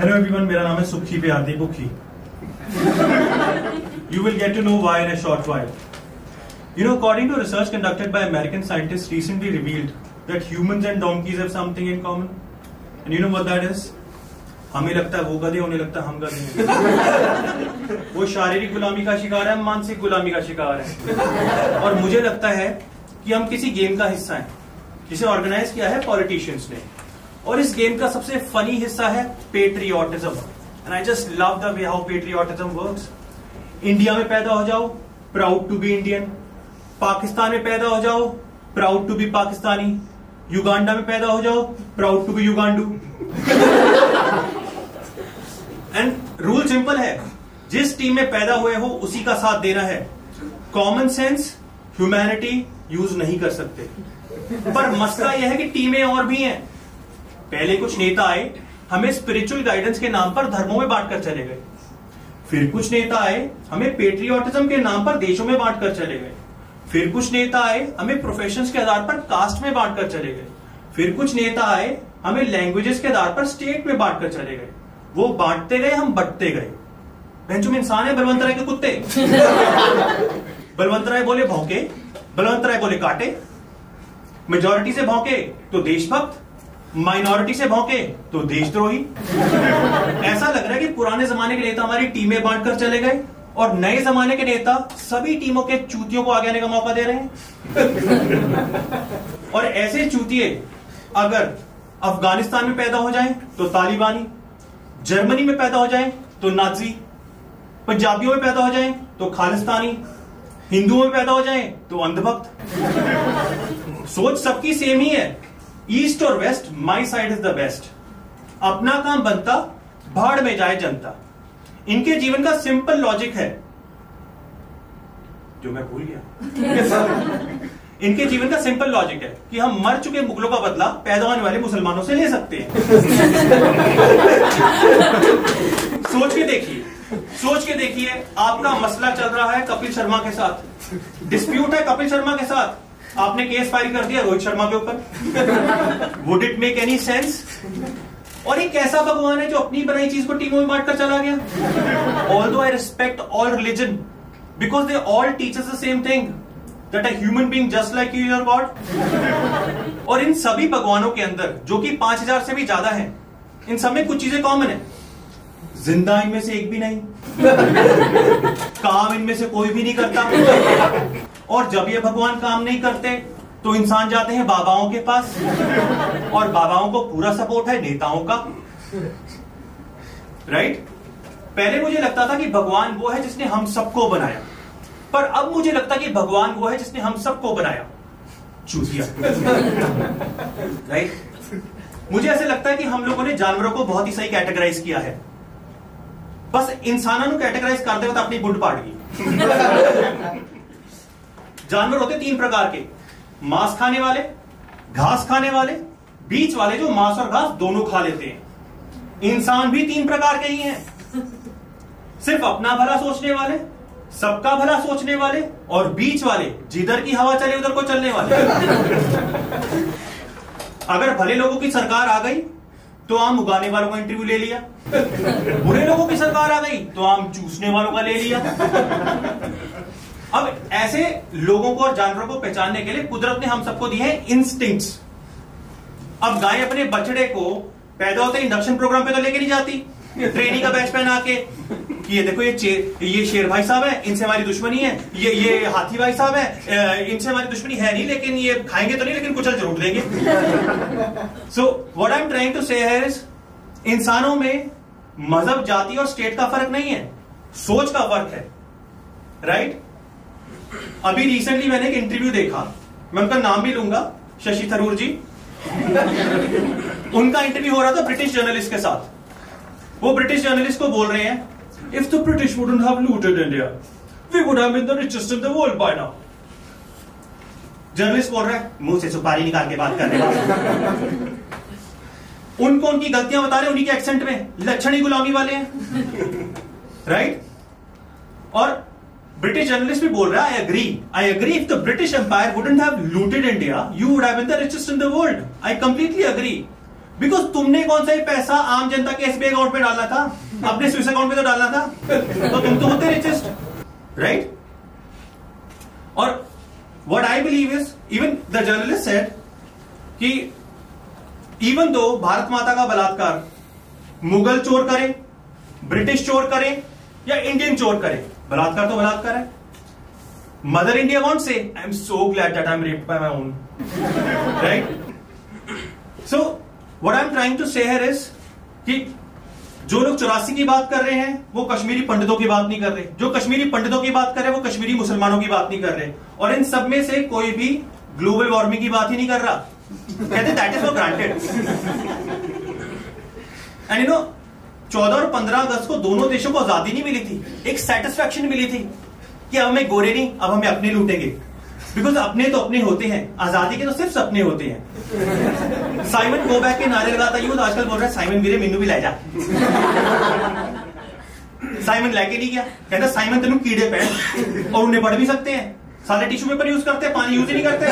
Hello everyone, मेरा नाम है सुखी प्यारदी बुखी। You will get to know why in a short while. You know, according to research conducted by American scientists recently revealed that humans and donkeys have something in common. And you know what that is? हमें लगता है वो गधे, उन्हें लगता है हम गधे हैं। वो शारीरिक गुलामी का शिकार है, हम मानसिक गुलामी का शिकार है। और मुझे लगता है कि हम किसी गेम का हिस्सा हैं जिसे ऑर्गेनाइज किया है पॉलिटिशियंस ने। और इस गेम का सबसे फनी हिस्सा है patriotism. And I just love the way how patriotism works. India में पैदा हो जाओ, proud to be Indian. Pakistan में पैदा हो जाओ, proud to be Pakistani. Uganda में पैदा हो जाओ, प्राउड टू बी युगांडू। एंड रूल सिंपल है, जिस टीम में पैदा हुए हो उसी का साथ देना है। कॉमन सेंस, ह्यूमैनिटी यूज नहीं कर सकते। पर मसला यह है कि टीमें और भी हैं। पहले कुछ नेता आए, हमें स्पिरिचुअल गाइडेंस के नाम पर धर्मों में बांटकर चले गए। फिर कुछ नेता आए, हमें पेट्रियोटिज्म के नाम पर देशों में बांटकर चले गए। फिर कुछ नेता आए, हमें प्रोफेशंस के आधार पर कास्ट में बांटकर चले गए। फिर कुछ नेता आए, हमें लैंग्वेजेस के आधार पर स्टेट में बांटकर चले गए। वो बांटते गए, हम बंटते गए। भैंचो में इंसान है, बलवंत राय के कुत्ते। बलवंत राय बोले भौंके, बलवंत राय बोले काटे। मेजॉरिटी से भौंके तो देशभक्त, माइनॉरिटी से भौंके तो देशद्रोही। ऐसा लग रहा है कि पुराने जमाने के नेता हमारी टीमें बांटकर चले गए और नए जमाने के नेता सभी टीमों के चूतियों को आगे आने का मौका दे रहे हैं। और ऐसे चूतिए अगर अफगानिस्तान में पैदा हो जाएं तो तालिबानी, जर्मनी में पैदा हो जाएं तो नाजी, पंजाबियों में पैदा हो जाएं तो खालिस्तानी, हिंदुओं में पैदा हो जाएं तो अंधभक्त। सोच सबकी सेम ही है, ईस्ट और west, my side is the best. अपना काम बनता, भाड़ में जाए जनता। इनके जीवन का सिंपल लॉजिक है, जो मैं भूल गया। इनके जीवन का सिंपल लॉजिक है कि हम मर चुके मुगलों का बदला पैदा होने वाले मुसलमानों से ले सकते हैं। सोच के देखिए, आपका मसला चल रहा है कपिल शर्मा के साथ, डिस्प्यूट है कपिल शर्मा के साथ, आपने केस फाइल कर दिया रोहित शर्मा के ऊपर। Would it make any sense? और ये कैसा भगवान है जो अपनी बनाई चीज को टीमों में बांटकर चला गया? Although I respect all religion because they all teach us the same thing, that a human being just like you your God. और इन सभी भगवानों के अंदर, जो कि 5000 से भी ज्यादा हैं, इन सब में कुछ चीजें कॉमन है। जिंदा इनमें से एक भी नहीं, काम इनमें से कोई भी नहीं करता। और जब ये भगवान काम नहीं करते तो इंसान जाते हैं बाबाओं के पास, और बाबाओं को पूरा सपोर्ट है नेताओं का। राइट? पहले मुझे लगता था कि भगवान वो है जिसने हम सबको बनाया, पर अब मुझे लगता है कि भगवान वो है जिसने हम सबको बनाया चूतिया। राइट? मुझे ऐसे लगता है कि हम लोगों ने जानवरों को बहुत ही सही कैटेगराइज किया है, बस इंसानों को कैटेगराइज करते वक्त अपनी गुंड पाट गई। जानवर होते 3 प्रकार के, मांस खाने वाले, घास खाने वाले, बीच वाले जो मांस और घास दोनों खा लेते हैं। इंसान भी 3 प्रकार के ही हैं, सिर्फ अपना भला सोचने वाले, सबका भला सोचने वाले, और बीच वाले जिधर की हवा चले उधर को चलने वाले। अगर भले लोगों की सरकार आ गई तो आम उगाने वालों का इंटरव्यू ले लिया, बुरे लोगों की सरकार आ गई तो आम चूसने वालों का ले लिया। अब ऐसे लोगों को और जानवरों को पहचानने के लिए कुदरत ने हम सबको दिए हैं इंस्टिंक्ट्स। अब गाय अपने बछड़े को पैदा होते इंडक्शन प्रोग्राम पे तो लेके नहीं जाती, ट्रेनिंग का बैच पहना के कि ये देखो ये शेर भाई साहब है, इनसे हमारी दुश्मनी है, ये हाथी भाई साहब है, इनसे हमारी दुश्मनी है नहीं, लेकिन ये खाएंगे तो नहीं, लेकिन कुचल जरूर देंगे। So what I am trying to say here is, इंसानों में मजहब, जाति और स्टेट का फर्क नहीं है, सोच का फर्क है। राइट? अभी रिसेंटली मैंने एक इंटरव्यू देखा, मैं उनका नाम भी लूंगा, शशि थरूर जी। उनका इंटरव्यू हो रहा था ब्रिटिश जर्नलिस्ट के साथ। वो ब्रिटिश जर्नलिस्ट को बोल रहे हैं, if the British wouldn't have looted India, we would have been the richest in the world by now. Journalist बोल रहा है, मुंह से सुपारी निकाल के बात कर रहे हैं। उनको उनकी गलतियां बता रहे हैं उन्हीं के एक्सेंट में, लक्षण ही गुलामी वाले हैं। राइट? और ब्रिटिश जर्नलिस्ट भी बोल रहा है, I agree if the British Empire wouldn't have looted India, you would have been the richest in the world. I completely agree. Because तुमने कौन सा ही पैसा आम जनता के एसबीआई अकाउंट में डालना था, अपने स्विस अकाउंट में तो डालना था। तो तुम तो होते रिचेस्ट, राइट? और what I believe is, even the journalist said कि इवन दो भारत माता का बलात्कार मुगल चोर करे, ब्रिटिश चोर करे या इंडियन चोर करे, बलात्कार तो बलात्कार है। Mother India won't say I am so glad that I am raped by my own, right? So what I am trying to say here is कि जो लोग 84 की बात कर रहे हैं वो कश्मीरी पंडितों की बात नहीं कर रहे, जो कश्मीरी पंडितों की बात कर रहे हैं वो कश्मीरी मुसलमानों की बात नहीं कर रहे, और इन सब में से कोई भी ग्लोबल वार्मिंग की बात ही नहीं कर रहा। कहते that is for granted. And 14 और 15 अगस्त को दोनों देशों को आजादी नहीं मिली थी, एक सेटिस्फैक्शन मिली थी कि अब हमें गोरे नहीं, अब हमें अपने लूटेंगे। बिकॉज अपने तो अपने होते हैं, आजादी के तो सिर्फ सपने होते हैं। साइमन गो बैक के नारे लगाता यूथ आजकल बोल रहा है साइमन वीरे मेनू भी लै जा। साइमन लेके नहीं गया, कहता साइमन तेन कीड़े पहन, और उन्हें पढ़ भी सकते हैं, सारे टिश्यू पेपर यूज करते हैं, पानी यूज ही नहीं करते।